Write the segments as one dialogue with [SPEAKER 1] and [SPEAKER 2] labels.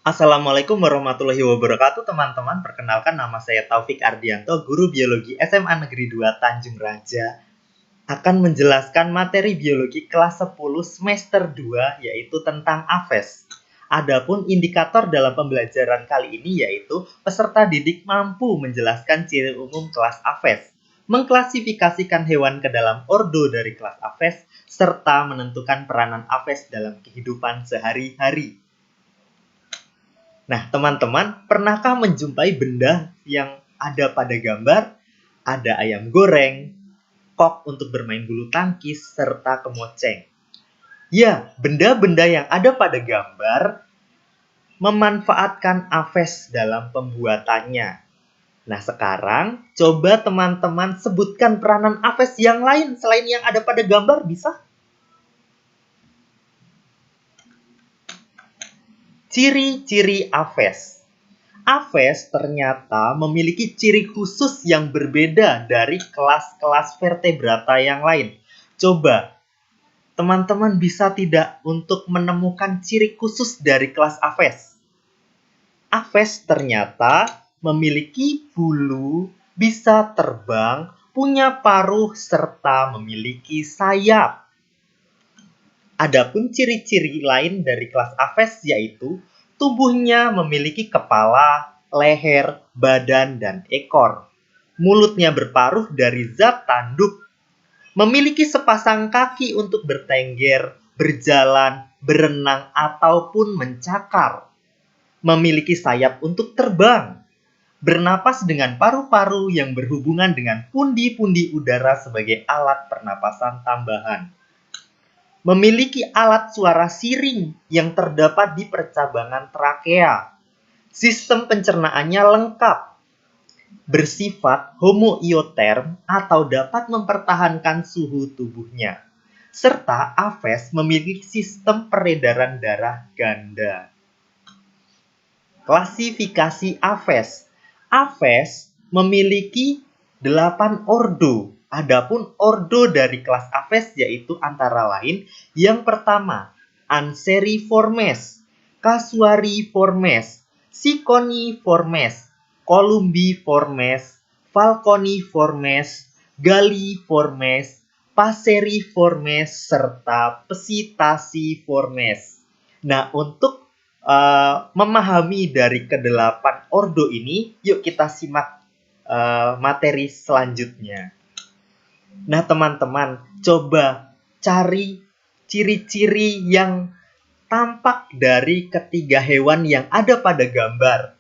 [SPEAKER 1] Assalamualaikum warahmatullahi wabarakatuh teman-teman. Perkenalkan nama saya Taufik Ardianto, guru biologi SMA Negeri 2 Tanjung Raja. Akan menjelaskan materi biologi kelas 10 semester 2 yaitu tentang AFES. Adapun indikator dalam pembelajaran kali ini yaitu peserta didik mampu menjelaskan ciri umum kelas AFES, mengklasifikasikan hewan ke dalam ordo dari kelas AFES, serta menentukan peranan AFES dalam kehidupan sehari-hari. Nah, teman-teman, pernahkah menjumpai benda yang ada pada gambar? Ada ayam goreng, kok untuk bermain bulu tangkis, serta kemoceng. Ya, benda-benda yang ada pada gambar memanfaatkan AFES dalam pembuatannya. Nah, sekarang coba teman-teman sebutkan peranan AFES yang lain selain yang ada pada gambar, bisa? Ciri-ciri AFES. AFES ternyata memiliki ciri khusus yang berbeda dari kelas-kelas vertebrata yang lain. Coba, teman-teman bisa tidak untuk menemukan ciri khusus dari kelas AFES? AFES ternyata memiliki bulu, bisa terbang, punya paruh, serta memiliki sayap. Adapun ciri-ciri lain dari kelas AFES yaitu tubuhnya memiliki kepala, leher, badan, dan ekor. Mulutnya berparuh dari zat tanduk. Memiliki sepasang kaki untuk bertengger, berjalan, berenang, ataupun mencakar. Memiliki sayap untuk terbang. Bernapas dengan paru-paru yang berhubungan dengan pundi-pundi udara sebagai alat pernapasan tambahan. Memiliki alat suara siring yang terdapat di percabangan trakea. Sistem pencernaannya lengkap. Bersifat homoioterm atau dapat mempertahankan suhu tubuhnya. Serta AFES memiliki sistem peredaran darah ganda. Klasifikasi AFES. AFES memiliki 8 ordo. Adapun ordo dari kelas AFES yaitu antara lain yang pertama, Anseriformes, Casuariformes, Siconiformes, Columbiformes, Falconiformes, Galliformes, Passeriformes, serta Psittaciformes. Nah, untuk memahami dari ke-8 ordo ini, yuk kita simak materi selanjutnya. Nah, teman-teman, coba cari ciri-ciri yang tampak dari ketiga hewan yang ada pada gambar.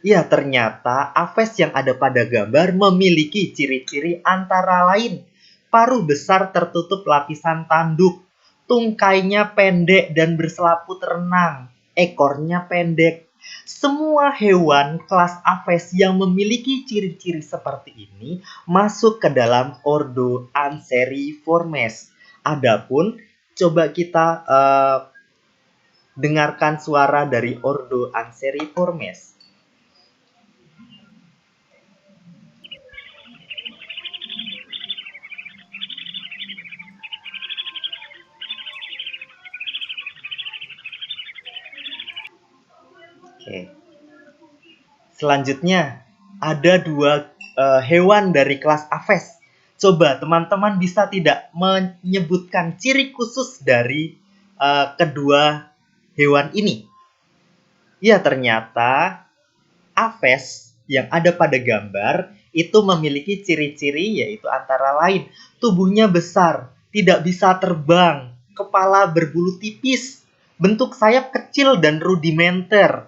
[SPEAKER 1] Ya, ternyata AFES yang ada pada gambar memiliki ciri-ciri antara lain paruh besar tertutup lapisan tanduk, tungkainya pendek dan berselaput renang, ekornya pendek. Semua hewan kelas AFES yang memiliki ciri-ciri seperti ini masuk ke dalam ordo Anseriformes. Adapun, coba kita dengarkan suara dari ordo Anseriformes. Oke. Selanjutnya, ada dua hewan dari kelas AFES. Coba teman-teman bisa tidak menyebutkan ciri khusus dari kedua hewan ini? Ya, ternyata AFES yang ada pada gambar itu memiliki ciri-ciri yaitu antara lain tubuhnya besar, tidak bisa terbang, kepala berbulu tipis, bentuk sayap kecil dan rudimenter.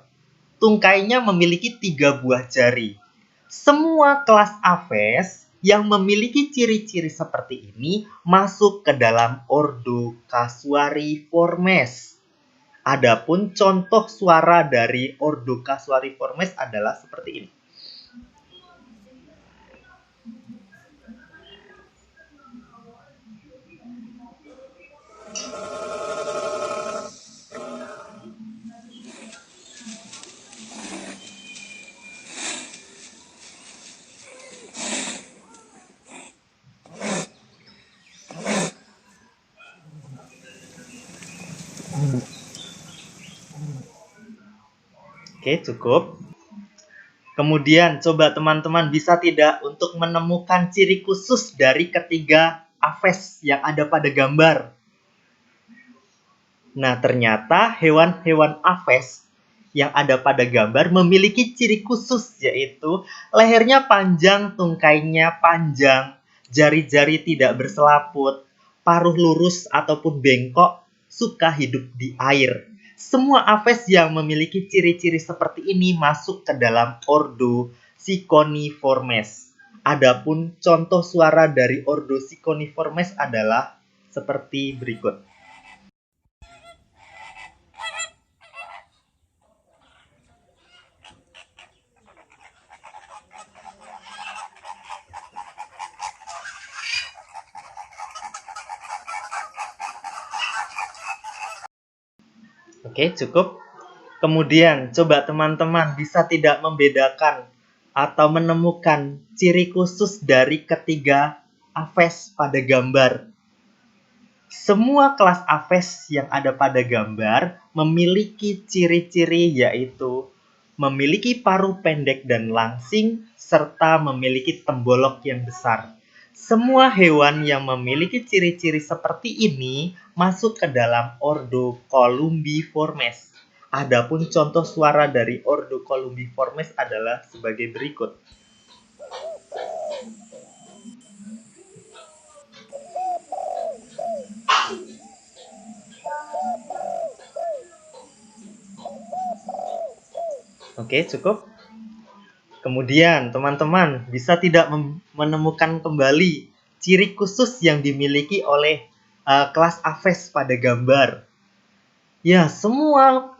[SPEAKER 1] Tungkainya memiliki 3 buah jari. Semua kelas AFES yang memiliki ciri-ciri seperti ini masuk ke dalam ordo Casuariformes. Adapun contoh suara dari ordo Casuariformes adalah seperti ini. Oke, cukup. Kemudian, coba teman-teman bisa tidak untuk menemukan ciri khusus dari ketiga aves yang ada pada gambar. Nah, ternyata hewan-hewan aves yang ada pada gambar memiliki ciri khusus, yaitu lehernya panjang, tungkainya panjang, jari-jari tidak berselaput, paruh lurus ataupun bengkok, suka hidup di air. Semua aves yang memiliki ciri-ciri seperti ini masuk ke dalam ordo Siconiformes. Adapun contoh suara dari ordo Siconiformes adalah seperti berikut. Oke, cukup. Kemudian, coba teman-teman bisa tidak membedakan atau menemukan ciri khusus dari ketiga aves pada gambar. Semua kelas aves yang ada pada gambar memiliki ciri-ciri, yaitu memiliki paruh pendek dan langsing serta memiliki tembolok yang besar. Semua hewan yang memiliki ciri-ciri seperti ini masuk ke dalam ordo Columbiformes. Adapun contoh suara dari ordo Columbiformes adalah sebagai berikut. Oke, cukup. Kemudian, teman-teman bisa tidak menemukan kembali ciri khusus yang dimiliki oleh kelas aves pada gambar. Ya, semua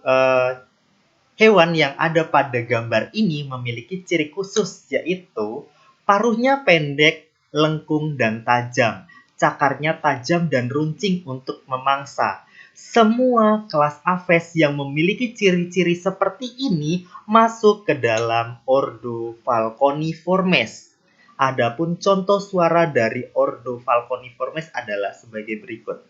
[SPEAKER 1] hewan yang ada pada gambar ini memiliki ciri khusus, yaitu paruhnya pendek, lengkung, dan tajam. Cakarnya tajam dan runcing untuk memangsa. Semua kelas aves yang memiliki ciri-ciri seperti ini masuk ke dalam ordo Falconiformes. Adapun contoh suara dari ordo Falconiformes adalah sebagai berikut.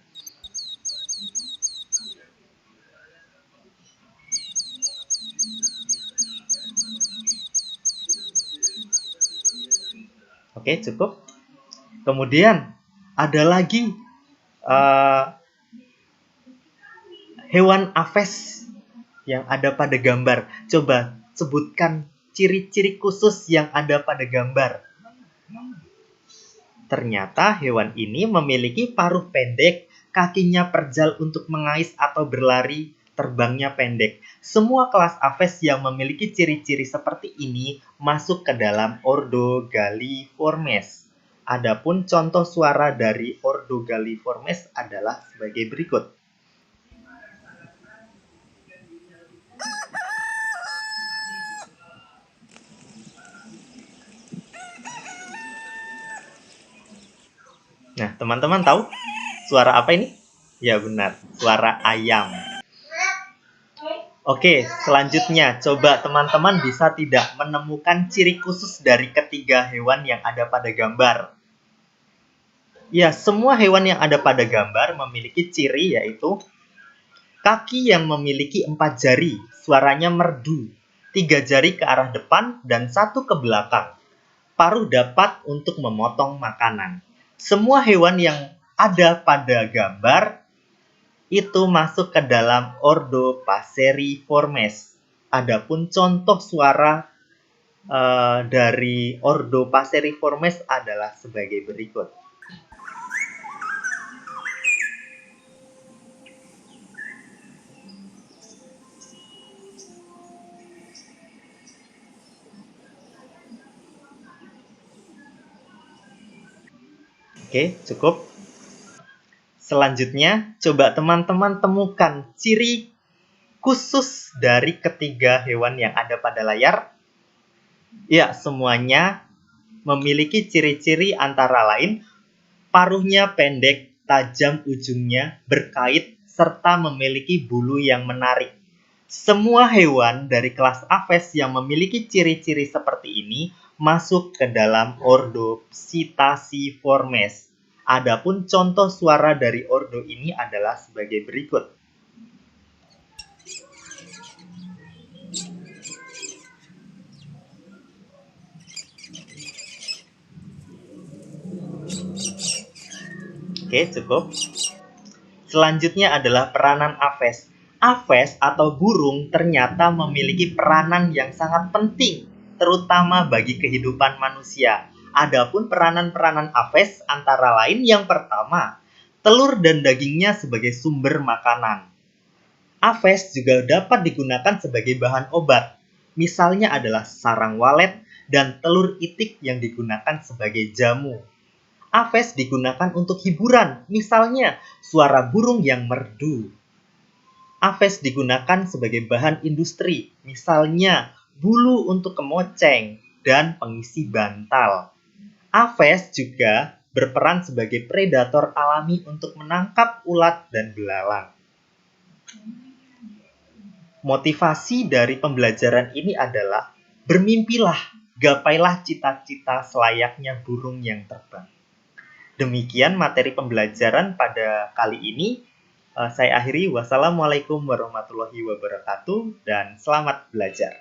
[SPEAKER 1] Oke, cukup. Kemudian ada lagi hewan aves yang ada pada gambar. Coba sebutkan ciri-ciri khusus yang ada pada gambar. Ternyata hewan ini memiliki paruh pendek, kakinya perjal untuk mengais atau berlari, terbangnya pendek. Semua kelas aves yang memiliki ciri-ciri seperti ini masuk ke dalam ordo Galliformes. Adapun contoh suara dari ordo Galliformes adalah sebagai berikut. Nah, teman-teman tahu suara apa ini? Ya benar, suara ayam. Oke, selanjutnya coba teman-teman bisa tidak menemukan ciri khusus dari ketiga hewan yang ada pada gambar. Ya, semua hewan yang ada pada gambar memiliki ciri, yaitu kaki yang memiliki 4 jari, suaranya merdu, 3 jari ke arah depan dan 1 ke belakang. Paruh dapat untuk memotong makanan. Semua hewan yang ada pada gambar itu masuk ke dalam ordo Passeriformes. Adapun contoh suara dari ordo Passeriformes adalah sebagai berikut. Oke, cukup. Selanjutnya, coba teman-teman temukan ciri khusus dari ketiga hewan yang ada pada layar. Ya, semuanya memiliki ciri-ciri antara lain paruhnya pendek, tajam ujungnya, berkait, serta memiliki bulu yang menarik. Semua hewan dari kelas aves yang memiliki ciri-ciri seperti ini masuk ke dalam ordo Psittaciformes. Adapun contoh suara dari ordo ini adalah sebagai berikut. Oke, cukup. Selanjutnya adalah peranan aves. Aves atau burung ternyata memiliki peranan yang sangat penting, terutama bagi kehidupan manusia. Adapun peranan-peranan aves antara lain yang pertama, telur dan dagingnya sebagai sumber makanan. Aves juga dapat digunakan sebagai bahan obat. Misalnya adalah sarang walet dan telur itik yang digunakan sebagai jamu. Aves digunakan untuk hiburan, misalnya suara burung yang merdu. Aves digunakan sebagai bahan industri, misalnya bulu untuk kemoceng dan pengisi bantal. Aves juga berperan sebagai predator alami untuk menangkap ulat dan belalang. Motivasi dari pembelajaran ini adalah bermimpilah, gapailah cita-cita selayaknya burung yang terbang. Demikian materi pembelajaran pada kali ini. Saya akhiri. Wassalamualaikum warahmatullahi wabarakatuh dan selamat belajar.